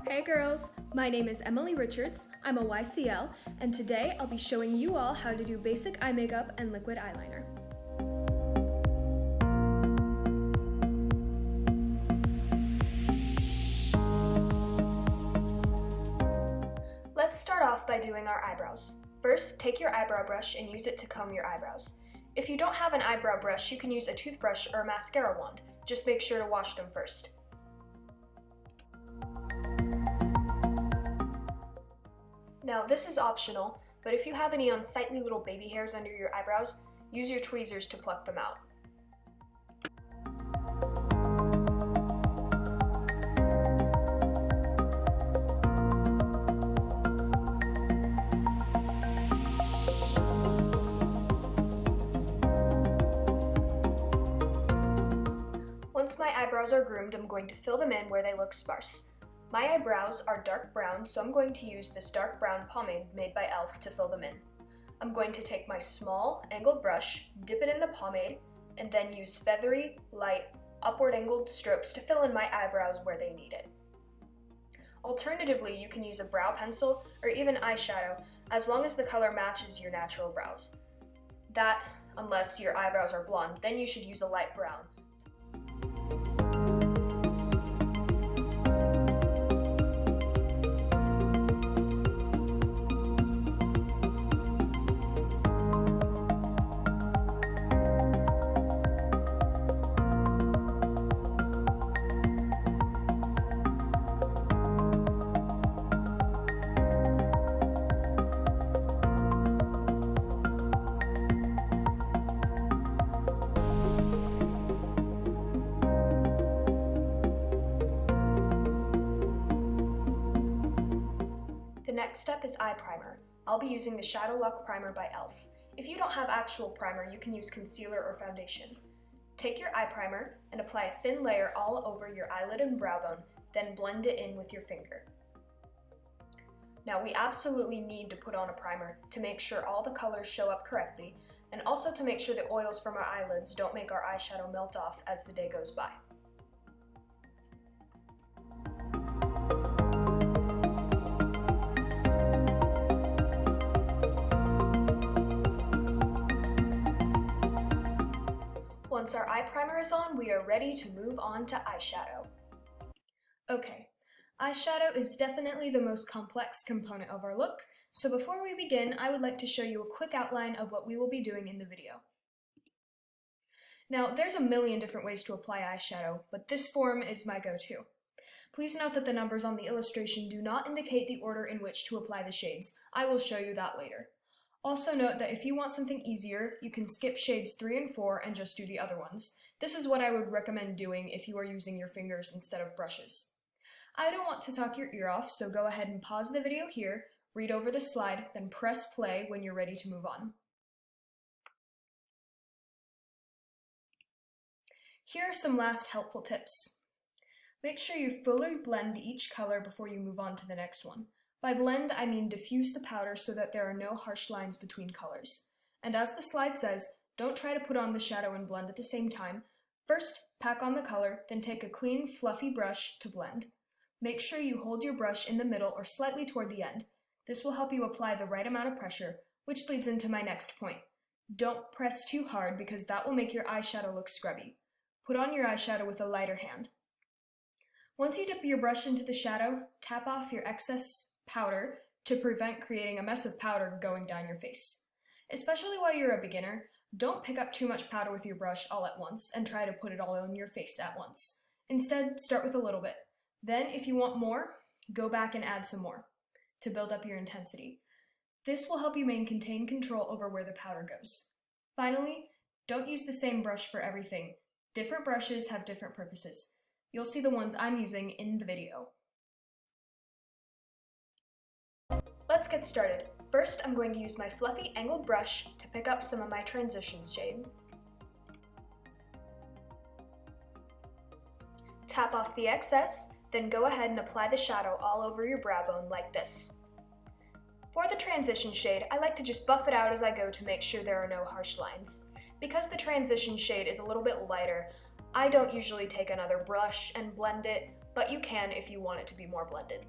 Hey girls, my name is Emily Richards, I'm a YCL, and today I'll be showing you all how to do basic eye makeup and liquid eyeliner. Let's start off by doing our eyebrows. First, take your eyebrow brush and use it to comb your eyebrows. If you don't have an eyebrow brush, you can use a toothbrush or a mascara wand. Just make sure to wash them first. Now, this is optional, but if you have any unsightly little baby hairs under your eyebrows, use your tweezers to pluck them out. Once my eyebrows are groomed, I'm going to fill them in where they look sparse. My eyebrows are dark brown, so I'm going to use this dark brown pomade made by e.l.f. to fill them in. I'm going to take my small, angled brush, dip it in the pomade, and then use feathery, light, upward angled strokes to fill in my eyebrows where they need it. Alternatively, you can use a brow pencil or even eyeshadow, as long as the color matches your natural brows. That, unless your eyebrows are blonde, then you should use a light brown. The next step is eye primer. I'll be using the Shadow Lock Primer by e.l.f. If you don't have actual primer, you can use concealer or foundation. Take your eye primer and apply a thin layer all over your eyelid and brow bone, then blend it in with your finger. Now, we absolutely need to put on a primer to make sure all the colors show up correctly, and also to make sure the oils from our eyelids don't make our eyeshadow melt off as the day goes by. Once our eye primer is on, we are ready to move on to eyeshadow. Okay, eyeshadow is definitely the most complex component of our look, so before we begin, I would like to show you a quick outline of what we will be doing in the video. Now, there's a million different ways to apply eyeshadow, but this form is my go-to. Please note that the numbers on the illustration do not indicate the order in which to apply the shades. I will show you that later. Also note that if you want something easier, you can skip shades 3 and 4 and just do the other ones. This is what I would recommend doing if you are using your fingers instead of brushes. I don't want to talk your ear off, so go ahead and pause the video here, read over the slide, then press play when you're ready to move on. Here are some last helpful tips. Make sure you fully blend each color before you move on to the next one. By blend, I mean diffuse the powder so that there are no harsh lines between colors. And as the slide says, don't try to put on the shadow and blend at the same time. First, pack on the color, then take a clean, fluffy brush to blend. Make sure you hold your brush in the middle or slightly toward the end. This will help you apply the right amount of pressure, which leads into my next point. Don't press too hard because that will make your eyeshadow look scrubby. Put on your eyeshadow with a lighter hand. Once you dip your brush into the shadow, tap off your excess powder to prevent creating a mess of powder going down your face. Especially while you're a beginner, don't pick up too much powder with your brush all at once and try to put it all on your face at once. Instead, start with a little bit. Then, if you want more, go back and add some more to build up your intensity. This will help you maintain control over where the powder goes. Finally, don't use the same brush for everything. Different brushes have different purposes. You'll see the ones I'm using in the video. Let's get started. First, I'm going to use my fluffy angled brush to pick up some of my transition shade. Tap off the excess, then go ahead and apply the shadow all over your brow bone like this. For the transition shade, I like to just buff it out as I go to make sure there are no harsh lines. Because the transition shade is a little bit lighter, I don't usually take another brush and blend it, but you can if you want it to be more blended.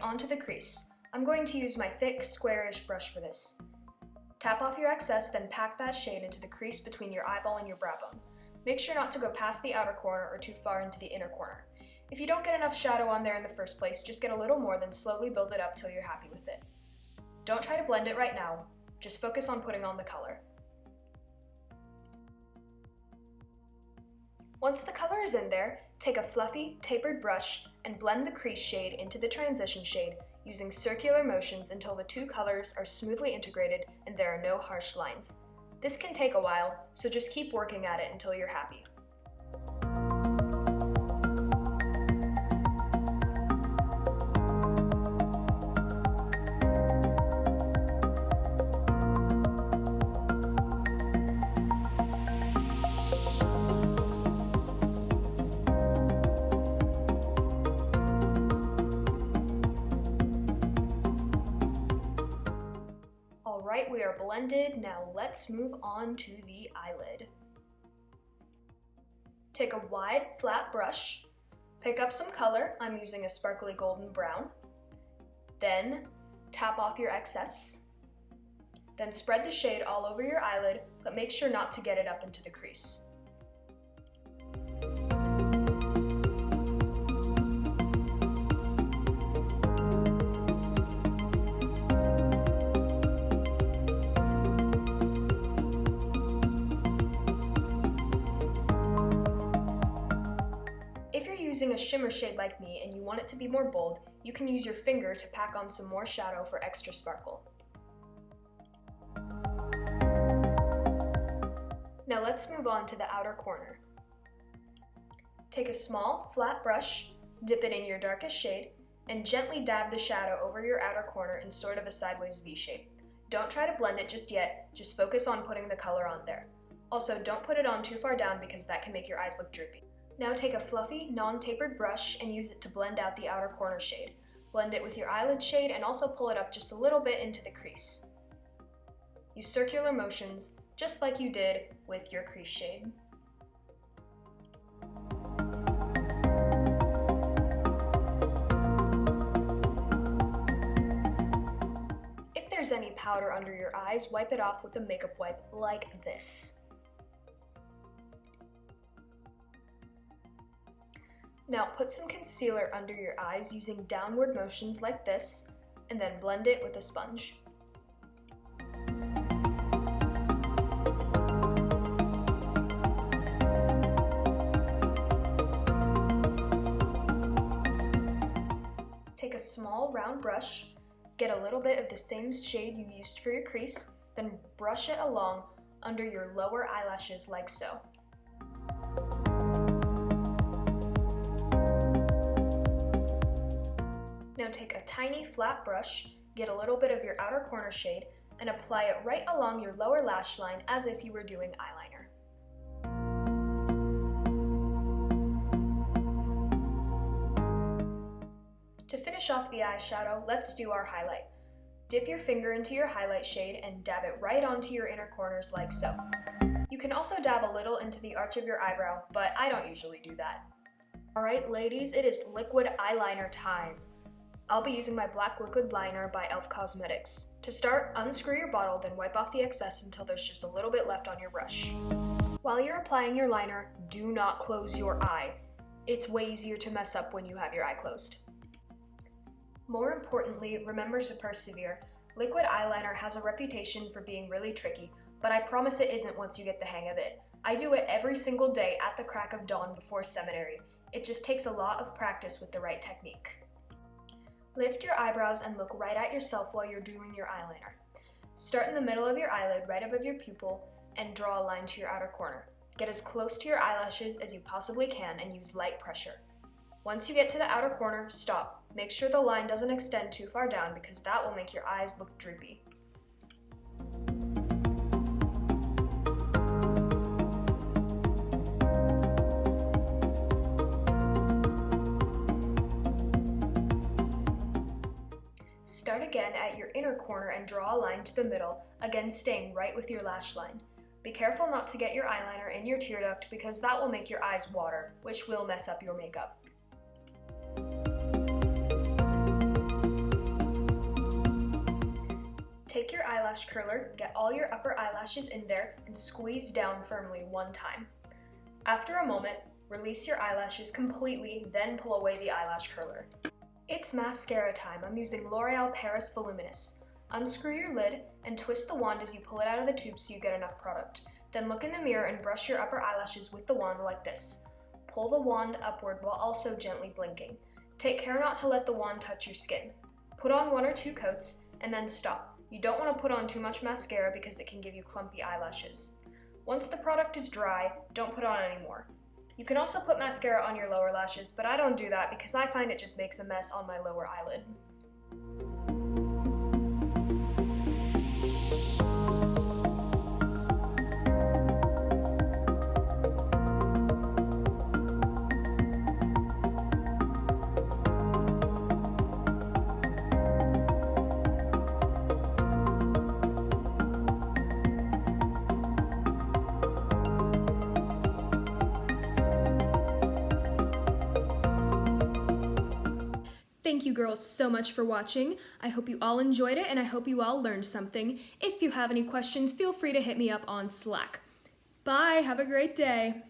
onto the crease. I'm going to use my thick, squarish brush for this. Tap off your excess, then pack that shade into the crease between your eyeball and your brow bone. Make sure not to go past the outer corner or too far into the inner corner. If you don't get enough shadow on there in the first place, just get a little more, then slowly build it up till you're happy with it. Don't try to blend it right now, just focus on putting on the color. Once the color is in there, take a fluffy, tapered brush and blend the crease shade into the transition shade using circular motions until the two colors are smoothly integrated and there are no harsh lines. This can take a while, so just keep working at it until you're happy. Alright, we are blended. Now let's move on to the eyelid. Take a wide, flat brush, pick up some color. I'm using a sparkly golden brown. Then tap off your excess. Then spread the shade all over your eyelid, but make sure not to get it up into the crease. If you're using a shimmer shade like me and you want it to be more bold, you can use your finger to pack on some more shadow for extra sparkle. Now let's move on to the outer corner. Take a small, flat brush, dip it in your darkest shade, and gently dab the shadow over your outer corner in sort of a sideways V shape. Don't try to blend it just yet, just focus on putting the color on there. Also, don't put it on too far down because that can make your eyes look droopy. Now take a fluffy, non-tapered brush and use it to blend out the outer corner shade. Blend it with your eyelid shade and also pull it up just a little bit into the crease. Use circular motions, just like you did with your crease shade. If there's any powder under your eyes, wipe it off with a makeup wipe like this. Now put some concealer under your eyes using downward motions like this, and then blend it with a sponge. Take a small round brush, get a little bit of the same shade you used for your crease, then brush it along under your lower eyelashes like so. Now take a tiny flat brush, get a little bit of your outer corner shade, and apply it right along your lower lash line as if you were doing eyeliner. To finish off the eyeshadow, let's do our highlight. Dip your finger into your highlight shade and dab it right onto your inner corners like so. You can also dab a little into the arch of your eyebrow, but I don't usually do that. Alright ladies, it is liquid eyeliner time. I'll be using my black liquid liner by e.l.f. Cosmetics. To start, unscrew your bottle, then wipe off the excess until there's just a little bit left on your brush. While you're applying your liner, do not close your eye. It's way easier to mess up when you have your eye closed. More importantly, remember to persevere. Liquid eyeliner has a reputation for being really tricky, but I promise it isn't once you get the hang of it. I do it every single day at the crack of dawn before seminary. It just takes a lot of practice with the right technique. Lift your eyebrows and look right at yourself while you're doing your eyeliner. Start in the middle of your eyelid, right above your pupil, and draw a line to your outer corner. Get as close to your eyelashes as you possibly can and use light pressure. Once you get to the outer corner, stop. Make sure the line doesn't extend too far down because that will make your eyes look droopy. Start again at your inner corner and draw a line to the middle, again staying right with your lash line. Be careful not to get your eyeliner in your tear duct because that will make your eyes water, which will mess up your makeup. Take your eyelash curler, get all your upper eyelashes in there, and squeeze down firmly one time. After a moment, release your eyelashes completely, then pull away the eyelash curler. It's mascara time. I'm using L'Oreal Paris Voluminous. Unscrew your lid and twist the wand as you pull it out of the tube so you get enough product. Then look in the mirror and brush your upper eyelashes with the wand like this. Pull the wand upward while also gently blinking. Take care not to let the wand touch your skin. Put on 1 or 2 coats and then stop. You don't want to put on too much mascara because it can give you clumpy eyelashes. Once the product is dry, don't put on any more. You can also put mascara on your lower lashes, but I don't do that because I find it just makes a mess on my lower eyelid. Thank you girls so much for watching. I hope you all enjoyed it and I hope you all learned something. If you have any questions, feel free to hit me up on Slack. Bye, have a great day.